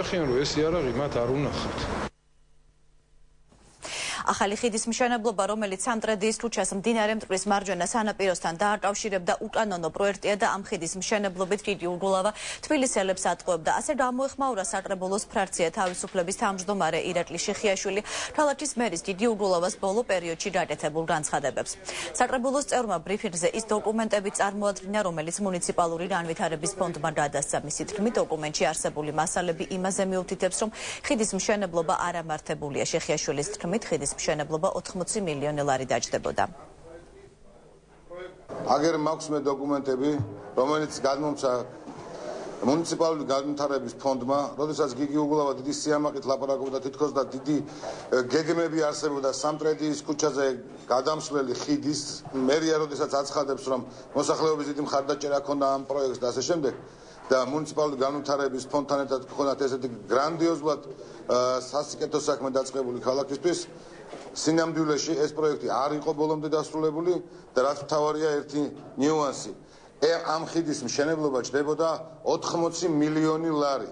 ეს იარაღი მათ არ უნახავთ. ახალი ხიდის მშენებლობა, რომელიც სამტრედიის ქუჩას მდინარე მტკვრის მარჯვენა სანაპიროსთან დააკავშირებდა, უკანონო პროექტია და ამ ხიდის მშენებლობით დიდი უგულავა თბილისელებს ატყუებდა. ასე გამოეხმაურა საკრებულოს ფრაქცია თავისუფლების თავმჯდომარე ირაკლი შიხიაშვილი ქალაქის მერის დიდი უგულავას ბოლო პერიოდში გაკეთებულ განცხადებებს. საკრებულოს წევრმა ბრიფინგზე ის დოკუმენტები წარმოადგინა, რომელიც მუნიციპალური განვითარების ფონდმა გადასცა. მისი თქმით, დოკუმენტში არსებული მასალები იმაზე მიუთითებს, რომ ხიდის მშენებლობა არ ამართებულია. შიხიაშვილის თქმით, ხიდის მშენებლობა 80 მილიონი ლარი დაჯდებოდა. აგერ მაქვს მე დოკუმენტები, რომელიც გადმომცა მუნიციპალური განვითარების ფონდმა, როდესაც გიგი უგულავა დიდი სიამაყით ლაპარაკობდა თითქოს და დიდი გეგმები არსებობდა სამტრედიის ქუჩაზე გადამსვლელი ხიდის, მერია როდესაც აცხადებს, რომ მოსახლეობის დიდი მხარდაჭერა ჰქონდა ამ პროექტს და ასე შემდეგ. და მუნიციპალური განვითარების ფონდთან ერთად ჰქონდათ ესეთი გრანდიოზულად სასიკეთო საქმე დაწყებული ქალაქისთვის. სინამდვილეში ეს პროექტი არ იყო ბოლომდე დასრულებული და რაც მთავარია ერთი ნიუანსი. ამ ხიდის მშენებლობა ჯდებოდა 80 მილიონი ლარი.